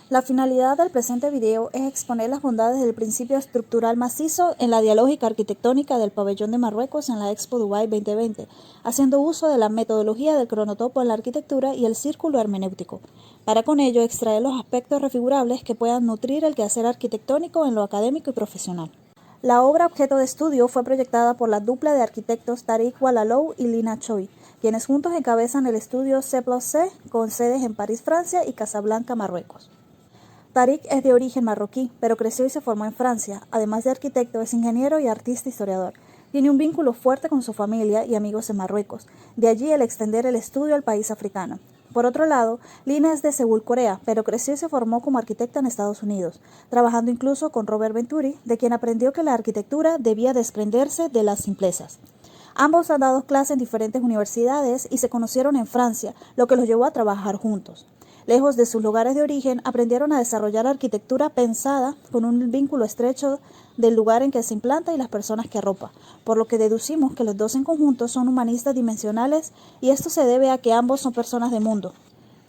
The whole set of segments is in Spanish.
La finalidad del presente video es exponer las bondades del principio estructural macizo en la dialógica arquitectónica del pabellón de Marruecos en la Expo Dubai 2020, haciendo uso de la metodología del cronotopo en la arquitectura y el círculo hermenéutico, para con ello extraer los aspectos refigurables que puedan nutrir el quehacer arquitectónico en lo académico y profesional. La obra objeto de estudio fue proyectada por la dupla de arquitectos Tariq Walalou y Lina Choi, quienes juntos encabezan el estudio C+C con sedes en París, Francia y Casablanca, Marruecos. Tariq es de origen marroquí, pero creció y se formó en Francia. Además de arquitecto, es ingeniero y artista historiador. Tiene un vínculo fuerte con su familia y amigos en Marruecos, de allí el extender el estudio al país africano. Por otro lado, Lina es de Seúl, Corea, pero creció y se formó como arquitecta en Estados Unidos, trabajando incluso con Robert Venturi, de quien aprendió que la arquitectura debía desprenderse de las simplezas. Ambos han dado clases en diferentes universidades y se conocieron en Francia, lo que los llevó a trabajar juntos. Lejos de sus lugares de origen, aprendieron a desarrollar arquitectura pensada con un vínculo estrecho del lugar en que se implanta y las personas que arropa, por lo que deducimos que los dos en conjunto son humanistas dimensionales y esto se debe a que ambos son personas de mundo,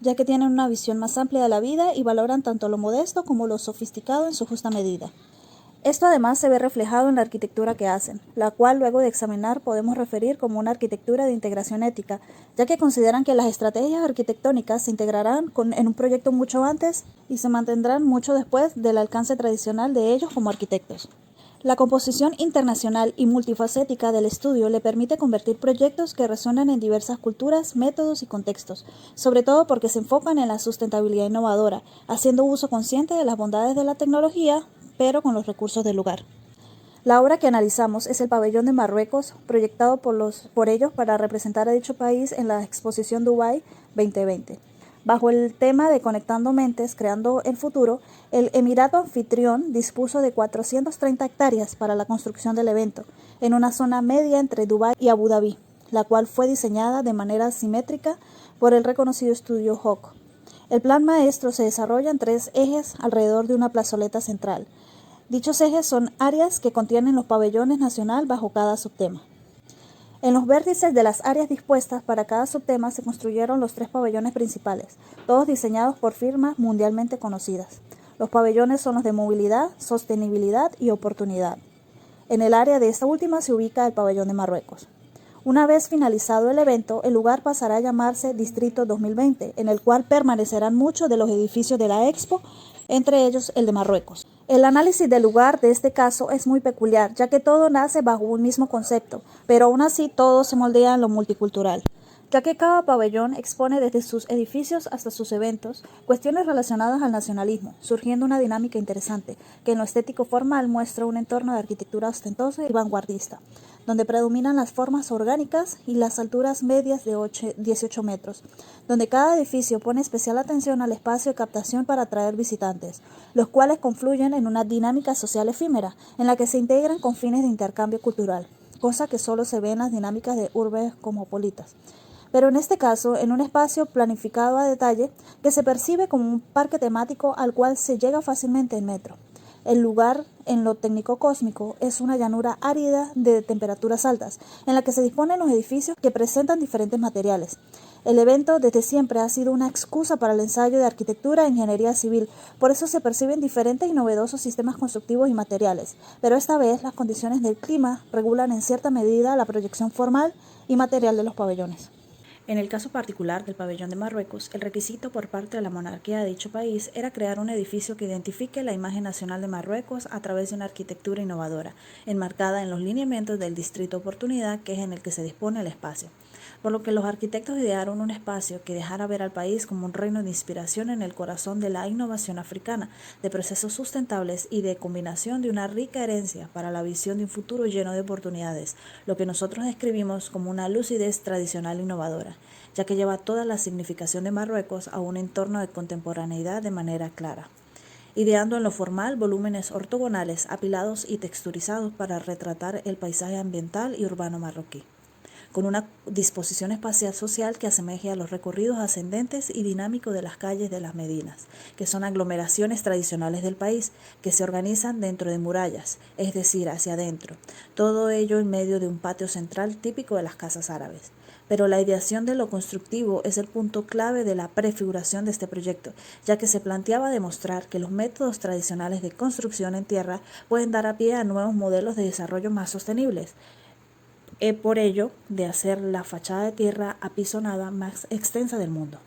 ya que tienen una visión más amplia de la vida y valoran tanto lo modesto como lo sofisticado en su justa medida. Esto además se ve reflejado en la arquitectura que hacen, la cual luego de examinar podemos referir como una arquitectura de integración ética, ya que consideran que las estrategias arquitectónicas se integrarán en un proyecto mucho antes y se mantendrán mucho después del alcance tradicional de ellos como arquitectos. La composición internacional y multifacética del estudio le permite convertir proyectos que resuenan en diversas culturas, métodos y contextos, sobre todo porque se enfocan en la sustentabilidad innovadora, haciendo uso consciente de las bondades de la tecnología, pero con los recursos del lugar. La obra que analizamos es el pabellón de Marruecos, proyectado por ellos para representar a dicho país en la exposición Dubai 2020. Bajo el tema de Conectando Mentes, Creando el Futuro, el Emirato anfitrión dispuso de 430 hectáreas para la construcción del evento, en una zona media entre Dubái y Abu Dhabi, la cual fue diseñada de manera simétrica por el reconocido estudio HOK. El plan maestro se desarrolla en 3 ejes alrededor de una plazoleta central. Dichos ejes son áreas que contienen los pabellones nacional bajo cada subtema. En los vértices de las áreas dispuestas para cada subtema se construyeron los 3 pabellones principales, todos diseñados por firmas mundialmente conocidas. Los pabellones son los de movilidad, sostenibilidad y oportunidad. En el área de esta última se ubica el pabellón de Marruecos. Una vez finalizado el evento, el lugar pasará a llamarse Distrito 2020, en el cual permanecerán muchos de los edificios de la Expo, entre ellos el de Marruecos. El análisis del lugar de este caso es muy peculiar, ya que todo nace bajo un mismo concepto, pero aún así todo se moldea en lo multicultural, ya que cada pabellón expone desde sus edificios hasta sus eventos cuestiones relacionadas al nacionalismo, surgiendo una dinámica interesante, que en lo estético formal muestra un entorno de arquitectura ostentosa y vanguardista, donde predominan las formas orgánicas y las alturas medias de 18 metros, donde cada edificio pone especial atención al espacio de captación para atraer visitantes, los cuales confluyen en una dinámica social efímera, en la que se integran con fines de intercambio cultural, cosa que solo se ve en las dinámicas de urbes cosmopolitas. Pero en este caso, en un espacio planificado a detalle que se percibe como un parque temático al cual se llega fácilmente en metro. El lugar, en lo técnico-cósmico, es una llanura árida de temperaturas altas, en la que se disponen los edificios que presentan diferentes materiales. El evento desde siempre ha sido una excusa para el ensayo de arquitectura e ingeniería civil, por eso se perciben diferentes y novedosos sistemas constructivos y materiales, pero esta vez las condiciones del clima regulan en cierta medida la proyección formal y material de los pabellones. En el caso particular del pabellón de Marruecos, el requisito por parte de la monarquía de dicho país era crear un edificio que identifique la imagen nacional de Marruecos a través de una arquitectura innovadora, enmarcada en los lineamientos del distrito Oportunidad, que es en el que se dispone el espacio. Por lo que los arquitectos idearon un espacio que dejara ver al país como un reino de inspiración en el corazón de la innovación africana, de procesos sustentables y de combinación de una rica herencia para la visión de un futuro lleno de oportunidades, lo que nosotros describimos como una lucidez tradicional innovadora, ya que lleva toda la significación de Marruecos a un entorno de contemporaneidad de manera clara, ideando en lo formal volúmenes ortogonales apilados y texturizados para retratar el paisaje ambiental y urbano marroquí, con una disposición espacial social que asemeje a los recorridos ascendentes y dinámicos de las calles de las medinas, que son aglomeraciones tradicionales del país, que se organizan dentro de murallas, es decir, hacia adentro, todo ello en medio de un patio central típico de las casas árabes. Pero la ideación de lo constructivo es el punto clave de la prefiguración de este proyecto, ya que se planteaba demostrar que los métodos tradicionales de construcción en tierra pueden dar a pie a nuevos modelos de desarrollo más sostenibles. Por ello, de hacer la fachada de tierra apisonada más extensa del mundo.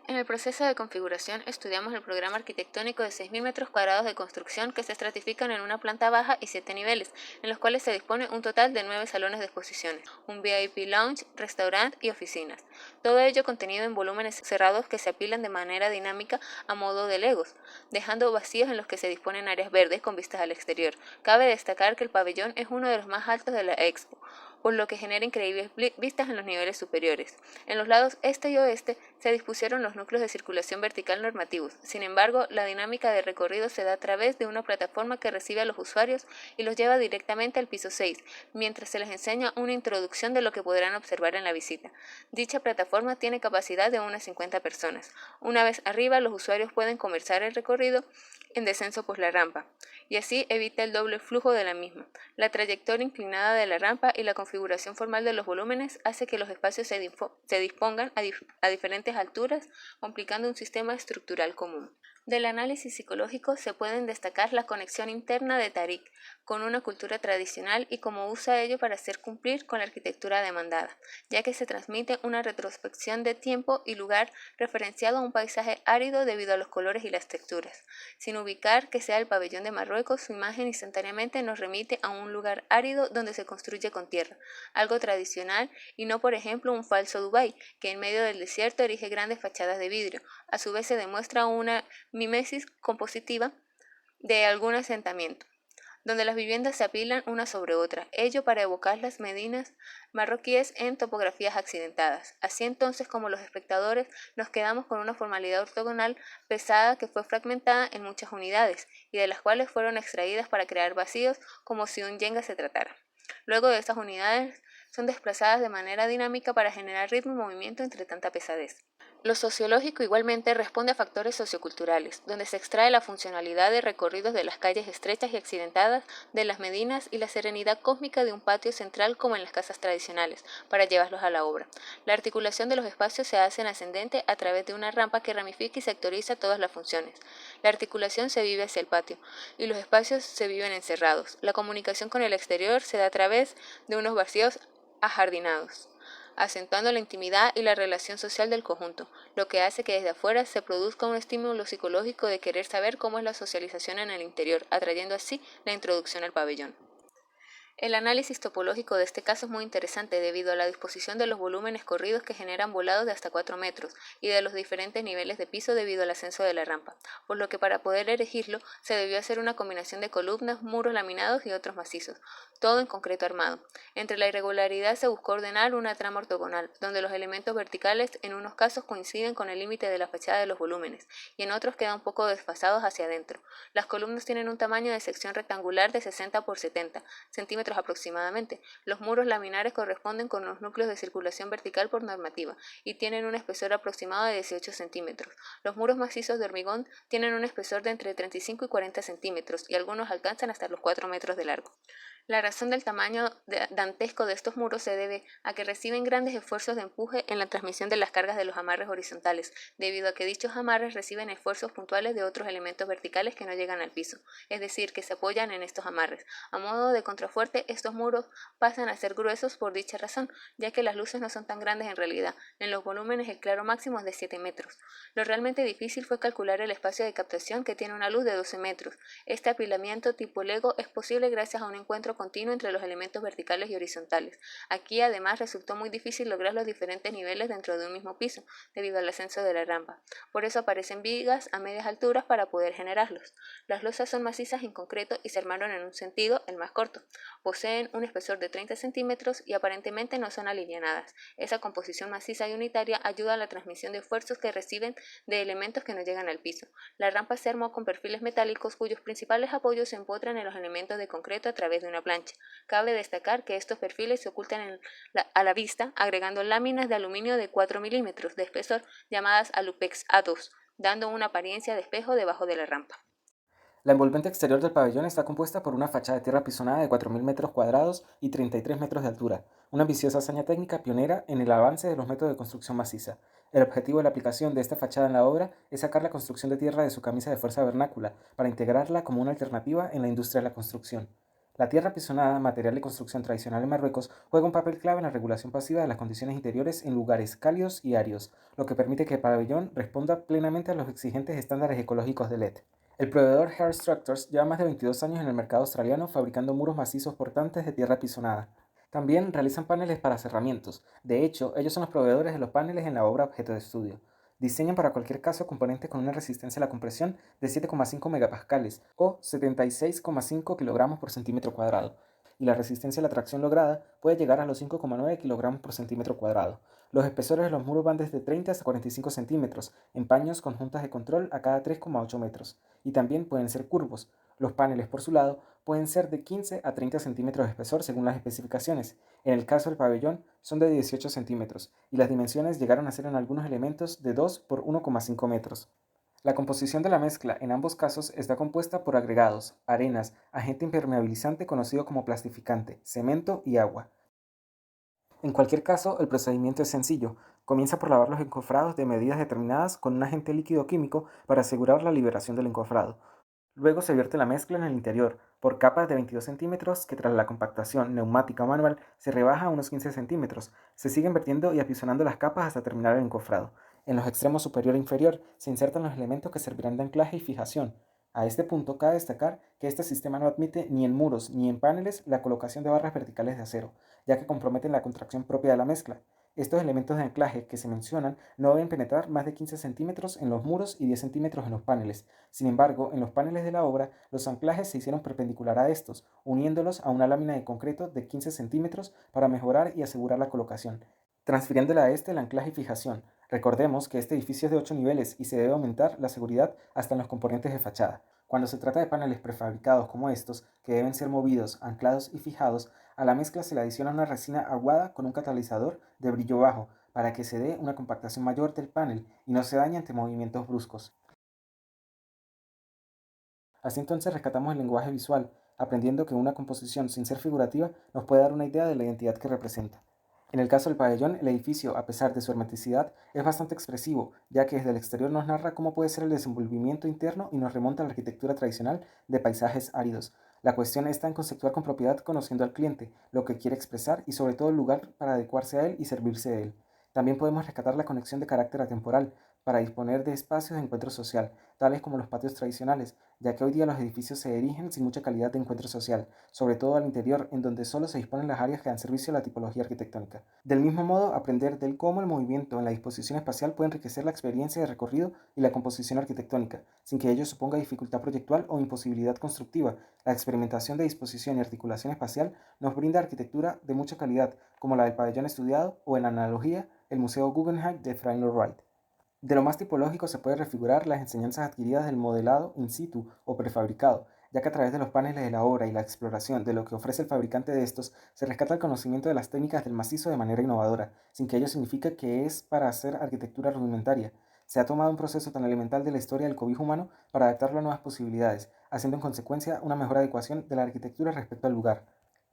En el proceso de configuración estudiamos el programa arquitectónico de 6.000 metros cuadrados de construcción que se estratifican en una planta baja y 7 niveles, en los cuales se dispone un total de 9 salones de exposiciones, un VIP lounge, restaurante y oficinas. Todo ello contenido en volúmenes cerrados que se apilan de manera dinámica a modo de legos, dejando vacíos en los que se disponen áreas verdes con vistas al exterior. Cabe destacar que el pabellón es uno de los más altos de la Expo, por lo que genera increíbles vistas en los niveles superiores. En los lados este y oeste se dispusieron los núcleos de circulación vertical normativos. Sin embargo, la dinámica de recorrido se da a través de una plataforma que recibe a los usuarios y los lleva directamente al piso 6, mientras se les enseña una introducción de lo que podrán observar en la visita. Dicha plataforma tiene capacidad de unas 50 personas. Una vez arriba, los usuarios pueden comenzar el recorrido en descenso por la rampa, y así evita el doble flujo de la misma. La trayectoria inclinada de la rampa y la configuración formal de los volúmenes hace que los espacios se dispongan a diferentes alturas, complicando un sistema estructural común. Del análisis psicológico se pueden destacar la conexión interna de Tariq con una cultura tradicional y cómo usa ello para hacer cumplir con la arquitectura demandada, ya que se transmite una retrospección de tiempo y lugar referenciado a un paisaje árido debido a los colores y las texturas. Sin ubicar que sea el pabellón de Marruecos, su imagen instantáneamente nos remite a un lugar árido donde se construye con tierra, algo tradicional y no, por ejemplo, un falso Dubái, que en medio del desierto erige grandes fachadas de vidrio. A su vez se demuestra una mimesis compositiva de algún asentamiento, donde las viviendas se apilan una sobre otra, ello para evocar las medinas marroquíes en topografías accidentadas. Así entonces, como los espectadores, nos quedamos con una formalidad ortogonal pesada que fue fragmentada en muchas unidades y de las cuales fueron extraídas para crear vacíos como si un yenga se tratara. Luego de estas unidades son desplazadas de manera dinámica para generar ritmo y movimiento entre tanta pesadez. Lo sociológico igualmente responde a factores socioculturales, donde se extrae la funcionalidad de recorridos de las calles estrechas y accidentadas, de las medinas y la serenidad cósmica de un patio central como en las casas tradicionales, para llevarlos a la obra. La articulación de los espacios se hace en ascendente a través de una rampa que ramifica y sectoriza todas las funciones. La articulación se vive hacia el patio y los espacios se viven encerrados. La comunicación con el exterior se da a través de unos vacíos ajardinados, acentuando la intimidad y la relación social del conjunto, lo que hace que desde afuera se produzca un estímulo psicológico de querer saber cómo es la socialización en el interior, atrayendo así la introducción al pabellón. El análisis topológico de este caso es muy interesante debido a la disposición de los volúmenes corridos que generan volados de hasta 4 metros y de los diferentes niveles de piso debido al ascenso de la rampa, por lo que para poder erigirlo se debió hacer una combinación de columnas, muros laminados y otros macizos, todo en concreto armado. Entre la irregularidad se buscó ordenar una trama ortogonal, donde los elementos verticales en unos casos coinciden con el límite de la fachada de los volúmenes y en otros quedan un poco desfasados hacia adentro. Las columnas tienen un tamaño de sección rectangular de 60 por 70 centímetros aproximadamente. Los muros laminares corresponden con los núcleos de circulación vertical por normativa y tienen un espesor aproximado de 18 centímetros. Los muros macizos de hormigón tienen un espesor de entre 35 y 40 centímetros y algunos alcanzan hasta los 4 metros de largo. La razón del tamaño dantesco de estos muros se debe a que reciben grandes esfuerzos de empuje en la transmisión de las cargas de los amarres horizontales, debido a que dichos amarres reciben esfuerzos puntuales de otros elementos verticales que no llegan al piso, es decir, que se apoyan en estos amarres. A modo de contrafuerte, estos muros pasan a ser gruesos por dicha razón, ya que las luces no son tan grandes en realidad. En los volúmenes el claro máximo es de 7 metros. Lo realmente difícil fue calcular el espacio de captación, que tiene una luz de 12 metros. Este apilamiento tipo Lego es posible gracias a un encuentro continuo entre los elementos verticales y horizontales. Aquí además resultó muy difícil lograr los diferentes niveles dentro de un mismo piso, debido al ascenso de la rampa. Por eso aparecen vigas a medias alturas para poder generarlos. Las losas son macizas en concreto y se armaron en un sentido, el más corto. Poseen un espesor de 30 centímetros y aparentemente no son alineadas. Esa composición maciza y unitaria ayuda a la transmisión de esfuerzos que reciben de elementos que no llegan al piso. La rampa se armó con perfiles metálicos cuyos principales apoyos se empotran en los elementos de concreto a través de una plancha. Cabe destacar que estos perfiles se ocultan a la vista agregando láminas de aluminio de 4 milímetros de espesor llamadas Alupex A2, dando una apariencia de espejo debajo de la rampa. La envolvente exterior del pabellón está compuesta por una fachada de tierra pisonada de 4.000 metros cuadrados y 33 metros de altura, una ambiciosa hazaña técnica pionera en el avance de los métodos de construcción maciza. El objetivo de la aplicación de esta fachada en la obra es sacar la construcción de tierra de su camisa de fuerza vernácula para integrarla como una alternativa en la industria de la construcción. La tierra pisonada, material de construcción tradicional en Marruecos, juega un papel clave en la regulación pasiva de las condiciones interiores en lugares cálidos y áridos, lo que permite que el pabellón responda plenamente a los exigentes estándares ecológicos de LED. El proveedor Hair Structures lleva más de 22 años en el mercado australiano fabricando muros macizos portantes de tierra pisonada. También realizan paneles para cerramientos. De hecho, ellos son los proveedores de los paneles en la obra objeto de estudio. Diseñan para cualquier caso componentes con una resistencia a la compresión de 7,5 megapascales o 76,5 kilogramos por centímetro cuadrado, y la resistencia a la tracción lograda puede llegar a los 5,9 kilogramos por centímetro cuadrado. Los espesores de los muros van desde 30 hasta 45 centímetros, en paños con juntas de control a cada 3,8 metros, y también pueden ser curvos. Los paneles, por su lado, pueden ser de 15 a 30 centímetros de espesor según las especificaciones. En el caso del pabellón, son de 18 centímetros, y las dimensiones llegaron a ser en algunos elementos de 2 por 1,5 metros. La composición de la mezcla en ambos casos está compuesta por agregados, arenas, agente impermeabilizante conocido como plastificante, cemento y agua. En cualquier caso, el procedimiento es sencillo. Comienza por lavar los encofrados de medidas determinadas con un agente líquido químico para asegurar la liberación del encofrado. Luego se vierte la mezcla en el interior, por capas de 22 centímetros que tras la compactación neumática o manual se rebaja a unos 15 centímetros. Se siguen vertiendo y apisonando las capas hasta terminar el encofrado. En los extremos superior e inferior se insertan los elementos que servirán de anclaje y fijación. A este punto cabe destacar que este sistema no admite ni en muros ni en paneles la colocación de barras verticales de acero, ya que comprometen la contracción propia de la mezcla. Estos elementos de anclaje que se mencionan no deben penetrar más de 15 centímetros en los muros y 10 centímetros en los paneles. Sin embargo, en los paneles de la obra, los anclajes se hicieron perpendicular a estos, uniéndolos a una lámina de concreto de 15 centímetros para mejorar y asegurar la colocación, transfiriéndole a este el anclaje y fijación. Recordemos que este edificio es de 8 niveles y se debe aumentar la seguridad hasta en los componentes de fachada. Cuando se trata de paneles prefabricados como estos, que deben ser movidos, anclados y fijados, a la mezcla se le adiciona una resina aguada con un catalizador de brillo bajo para que se dé una compactación mayor del panel y no se dañe ante movimientos bruscos. Así entonces rescatamos el lenguaje visual, aprendiendo que una composición sin ser figurativa nos puede dar una idea de la identidad que representa. En el caso del pabellón, el edificio, a pesar de su hermeticidad, es bastante expresivo, ya que desde el exterior nos narra cómo puede ser el desenvolvimiento interno y nos remonta a la arquitectura tradicional de paisajes áridos. La cuestión está en conceptuar con propiedad conociendo al cliente, lo que quiere expresar y sobre todo el lugar para adecuarse a él y servirse de él. También podemos rescatar la conexión de carácter atemporal, para disponer de espacios de encuentro social, tales como los patios tradicionales, ya que hoy día los edificios se erigen sin mucha calidad de encuentro social, sobre todo al interior, en donde solo se disponen las áreas que dan servicio a la tipología arquitectónica. Del mismo modo, aprender del cómo el movimiento en la disposición espacial puede enriquecer la experiencia de recorrido y la composición arquitectónica, sin que ello suponga dificultad proyectual o imposibilidad constructiva. La experimentación de disposición y articulación espacial nos brinda arquitectura de mucha calidad, como la del pabellón estudiado o, en analogía, el Museo Guggenheim de Frank Lloyd Wright. De lo más tipológico se puede refigurar las enseñanzas adquiridas del modelado in situ o prefabricado, ya que a través de los paneles de la obra y la exploración de lo que ofrece el fabricante de estos, se rescata el conocimiento de las técnicas del macizo de manera innovadora, sin que ello signifique que es para hacer arquitectura rudimentaria. Se ha tomado un proceso tan elemental de la historia del cobijo humano para adaptarlo a nuevas posibilidades, haciendo en consecuencia una mejor adecuación de la arquitectura respecto al lugar.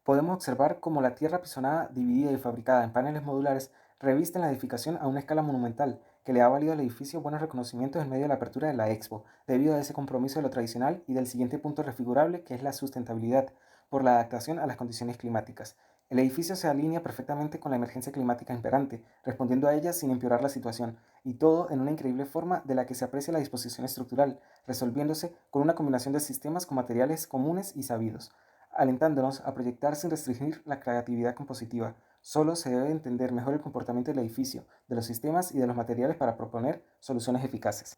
Podemos observar cómo la tierra pisonada, dividida y fabricada en paneles modulares, reviste en la edificación a una escala monumental, que le ha valido al edificio buenos reconocimientos en medio de la apertura de la Expo, debido a ese compromiso de lo tradicional y del siguiente punto refigurable, que es la sustentabilidad, por la adaptación a las condiciones climáticas. El edificio se alinea perfectamente con la emergencia climática imperante, respondiendo a ella sin empeorar la situación, y todo en una increíble forma de la que se aprecia la disposición estructural, resolviéndose con una combinación de sistemas con materiales comunes y sabidos, alentándonos a proyectar sin restringir la creatividad compositiva. Solo se debe entender mejor el comportamiento del edificio, de los sistemas y de los materiales para proponer soluciones eficaces.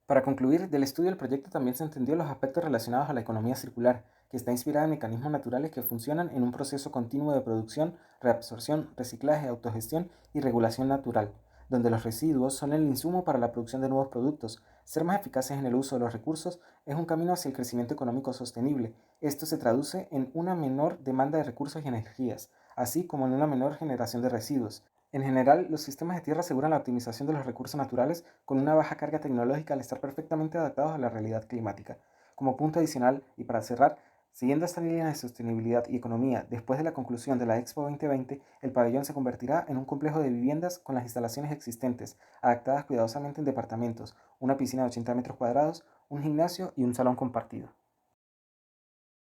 Para concluir, del estudio del proyecto también se entendió los aspectos relacionados a la economía circular, que está inspirada en mecanismos naturales que funcionan en un proceso continuo de producción, reabsorción, reciclaje, autogestión y regulación natural, donde los residuos son el insumo para la producción de nuevos productos. Ser más eficaces en el uso de los recursos es un camino hacia el crecimiento económico sostenible. Esto se traduce en una menor demanda de recursos y energías, así como en una menor generación de residuos. En general, los sistemas de tierra aseguran la optimización de los recursos naturales con una baja carga tecnológica al estar perfectamente adaptados a la realidad climática. Como punto adicional y para cerrar, siguiendo esta línea de sostenibilidad y economía, después de la conclusión de la Expo 2020, el pabellón se convertirá en un complejo de viviendas con las instalaciones existentes, adaptadas cuidadosamente en departamentos, una piscina de 80 metros cuadrados, un gimnasio y un salón compartido.